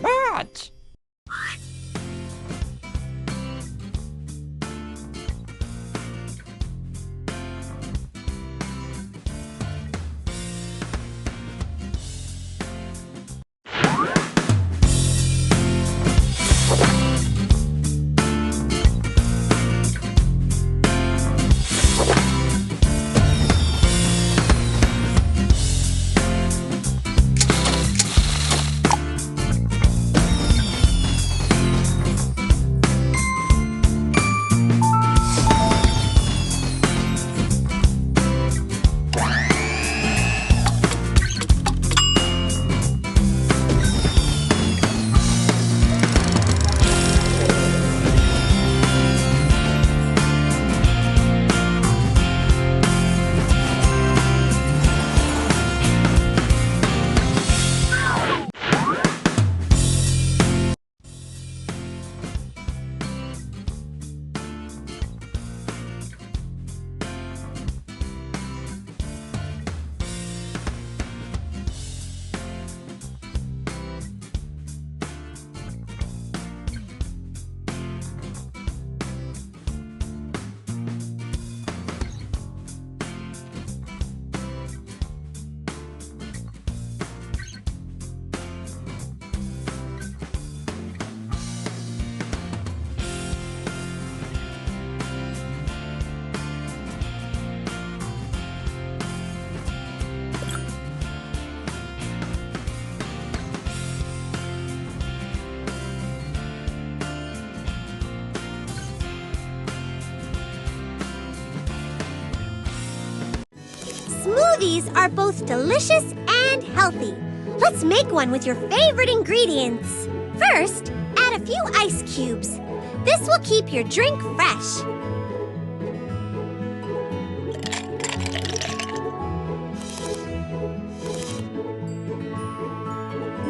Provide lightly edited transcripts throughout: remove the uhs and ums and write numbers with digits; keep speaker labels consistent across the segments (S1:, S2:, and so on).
S1: But
S2: Smoothies are both delicious and healthy. Let's make one with your favorite ingredients. First, add a few ice cubes. This will keep your drink fresh.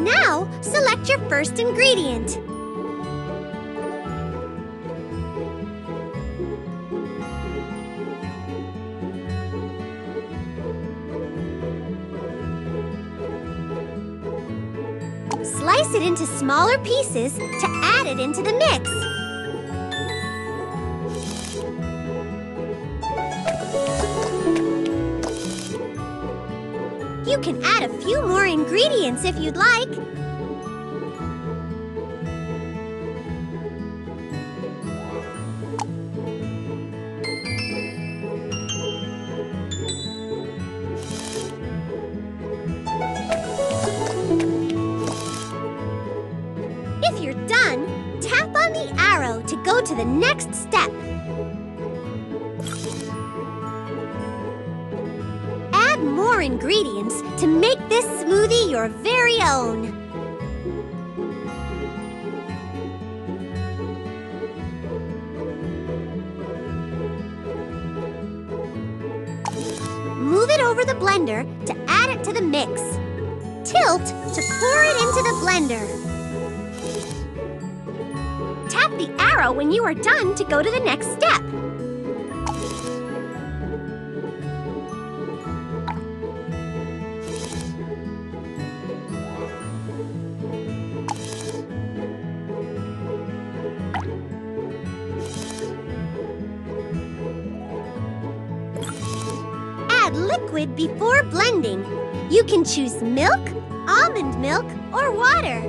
S2: Now, select your first ingredient. Slice it into smaller pieces to add it into the mix. You can add a few more ingredients if you'd like. If you're done, tap on the arrow to go to the next step. Add more ingredients to make this smoothie your very own. Move it over the blender to add it to the mix. Tilt to pour it into the blender. Tap the arrow when you are done to go to the next step. Add liquid before blending. You can choose milk, almond milk, or water.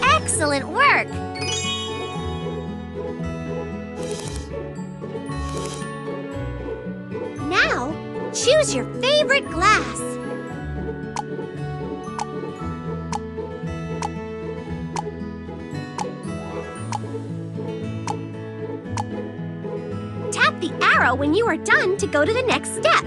S2: Excellent work! Now, choose your favorite glass. Tap the arrow when you are done to go to the next step.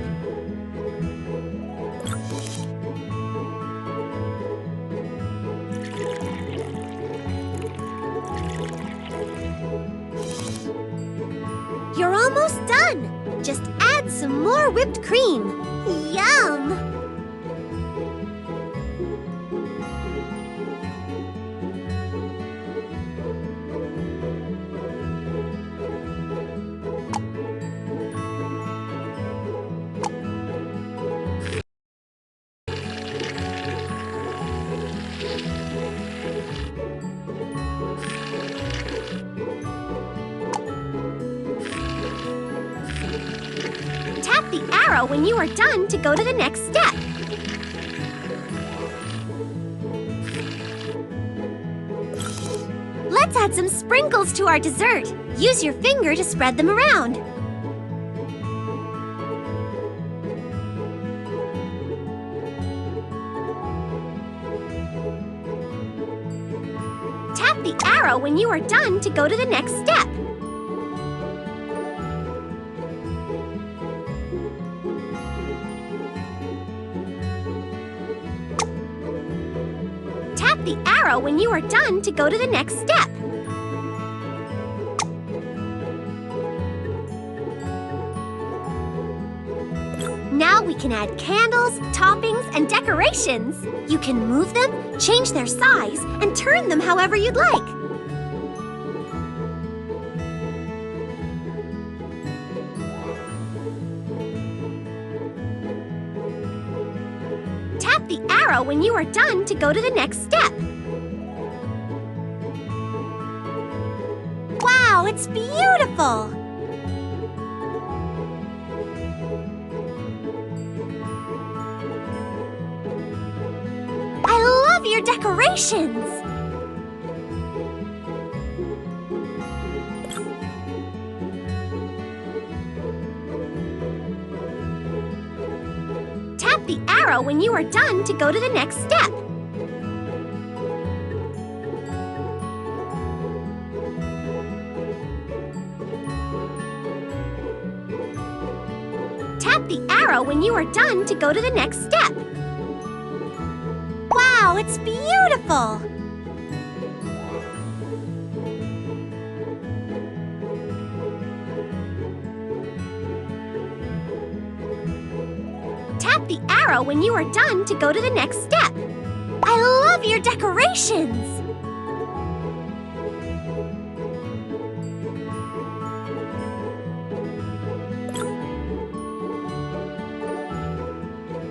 S2: done! Just add some more whipped cream. Yum! Tap the arrow when you are done to go to the next step. Let's add some sprinkles to our dessert. Use your finger to spread them around. Tap the arrow when you are done to go to the next step. Tap the arrow when you are done to go to the next step. Now we can add candles, toppings, and decorations. You can move them, change their size, and turn them however you'd like. Tap the arrow when you are done to go to the next step. Wow, it's beautiful! I love your decorations! Tap the arrow when you are done to go to the next step. Tap the arrow when you are done to go to the next step. Wow, it's beautiful! Tap the arrow when you are done to go to the next step. I love your decorations!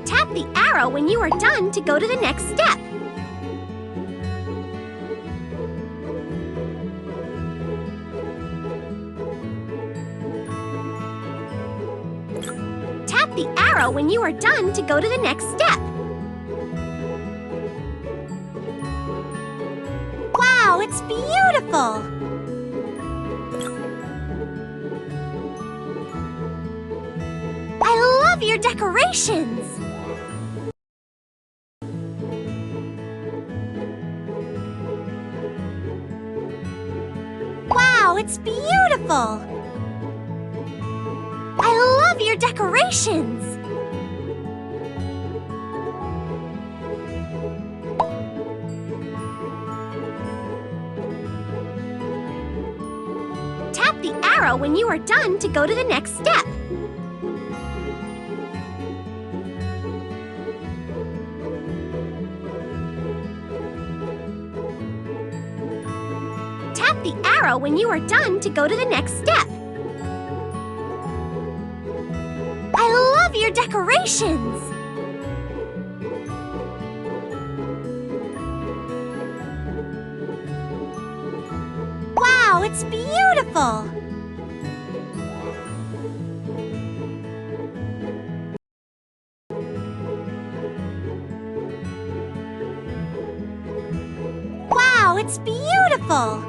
S2: Tap the arrow when you are done to go to the next step. Tap the arrow when you are done to go to the next step. Wow, it's beautiful! I love your decorations! Wow, it's beautiful! I love your decorations! Tap the arrow when you are done to go to the next step. Tap the arrow when you are done to go to the next step. I love your decorations! Wow, it's beautiful! Wow, it's beautiful!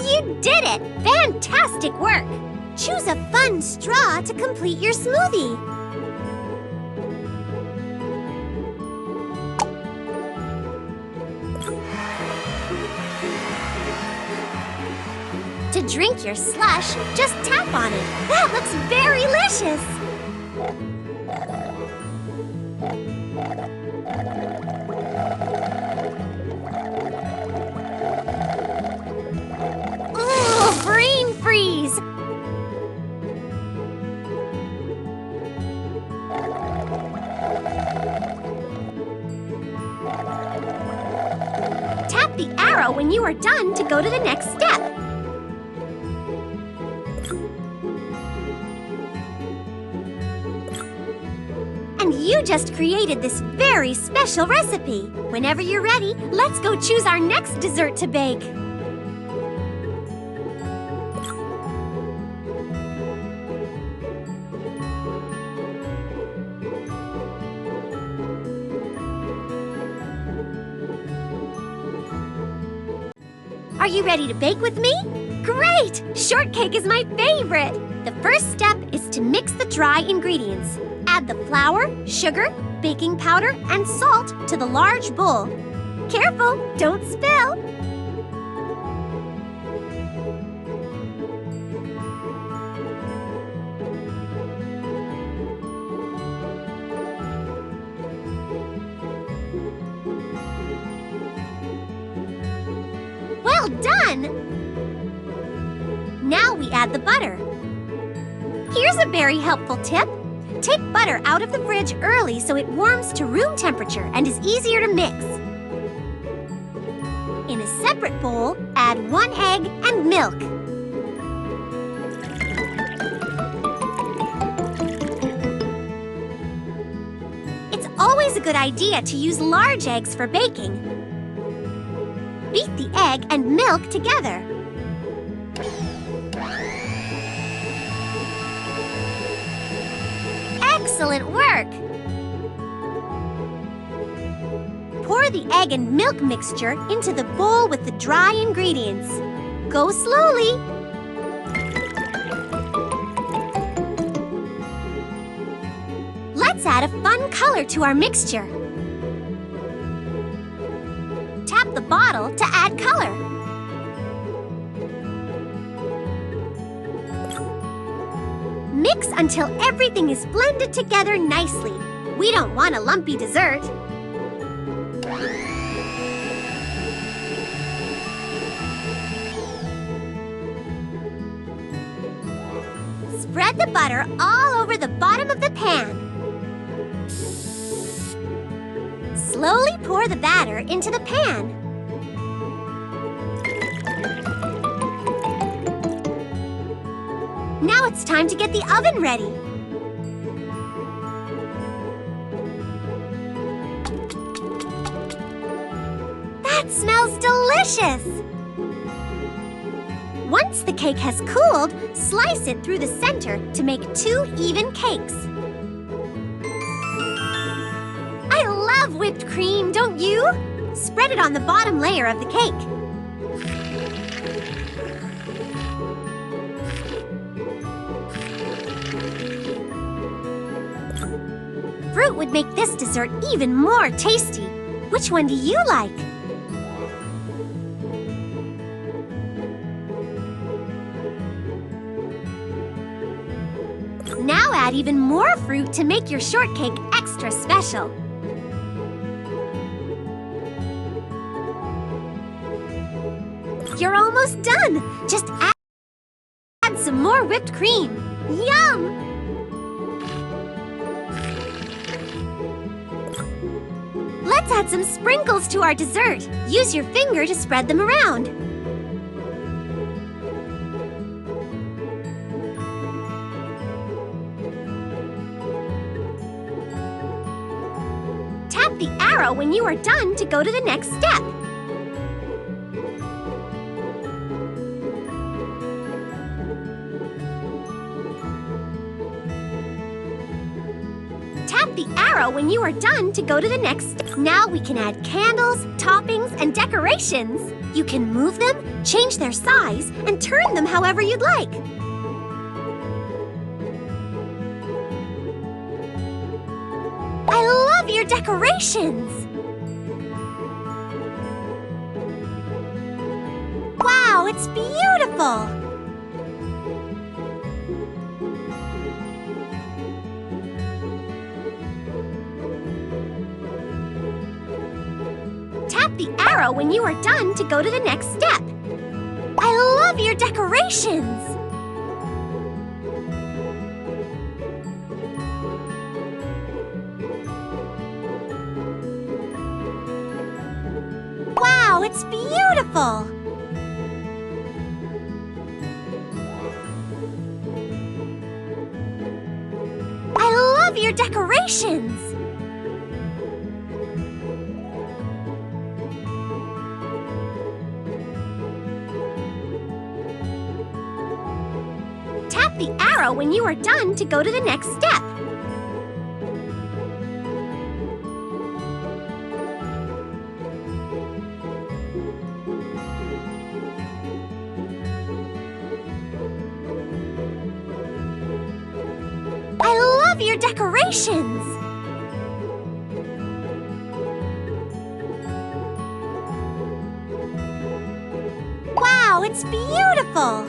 S2: You did it! Fantastic work! Choose a fun straw to complete your smoothie. To drink your slush, just tap on it. That looks very delicious! Ooh, brain freeze! the arrow when you are done to go to the next step. And you just created this very special recipe. Whenever you're ready, let's go choose our next dessert to bake. Are you ready to bake with me? Great! Shortcake is my favorite! The first step is to mix the dry ingredients. Add the flour, sugar, baking powder, and salt to the large bowl. Careful, don't spill! Well done! Now we add the butter. Here's a very helpful tip. Take butter out of the fridge early so it warms to room temperature and is easier to mix. In a separate bowl, add 1 egg and milk. It's always a good idea to use large eggs for baking. Beat the egg and milk together. Excellent work! Pour the egg and milk mixture into the bowl with the dry ingredients. Go slowly. Let's add a fun color to our mixture. Tap the bottle to add color. Mix until everything is blended together nicely. We don't want a lumpy dessert. Spread the butter all over the bottom of the pan. Slowly pour the batter into the pan. Now it's time to get the oven ready. That smells delicious! Once the cake has cooled, slice it through the center to make 2 even cakes. I love whipped cream, don't you? Spread it on the bottom layer of the cake. Fruit would make this dessert even more tasty. Which one do you like? Now add even more fruit to make your shortcake extra special. You're almost done. Just add some more whipped cream. Yum! Let's add some sprinkles to our dessert. Use your finger to spread them around. Tap the arrow when you are done to go to the next step. Tap the arrow when you are done to go to the next step. Now we can add candles, toppings, and decorations. You can move them, change their size, and turn them however you'd like. I love your decorations! Wow, it's beautiful! Tap the arrow when you are done to go to the next step. I love your decorations! Wow, it's beautiful! I love your decorations! Tap the arrow when you are done to go to the next step. I love your decorations! Wow, it's beautiful!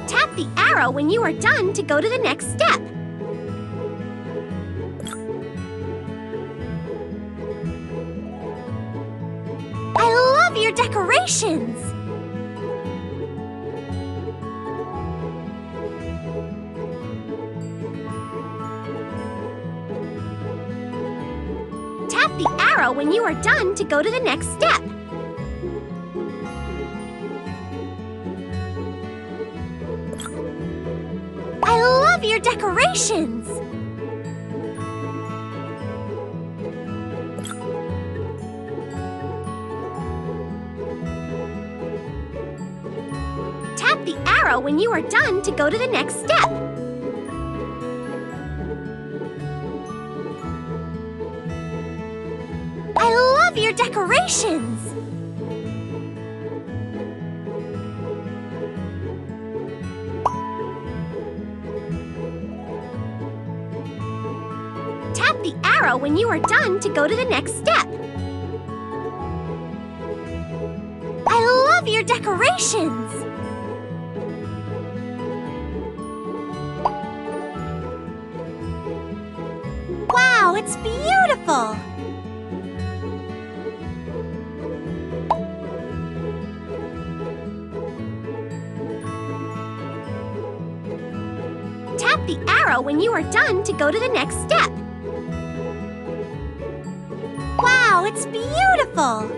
S2: Tap the arrow when you are done to go to the next step. I love your decorations! Tap the arrow when you are done to go to the next step. I love your decorations! Tap the arrow when you are done to go to the next step. I love your decorations! Tap the arrow when you are done to go to the next step. I love your decorations! Wow, it's beautiful! Tap the arrow when you are done to go to the next step. Wow, it's beautiful!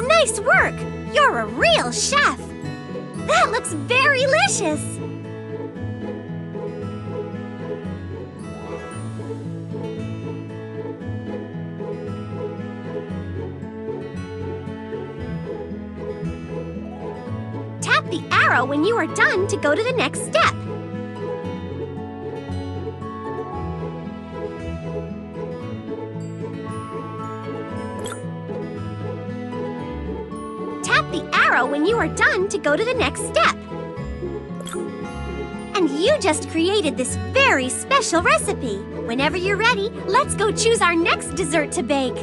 S2: Nice work! You're a real chef! That looks very delicious! Tap the arrow when you are done to go to the next step. Tap the arrow when you are done to go to the next step. And you just created this very special recipe. Whenever you're ready, let's go choose our next dessert to bake.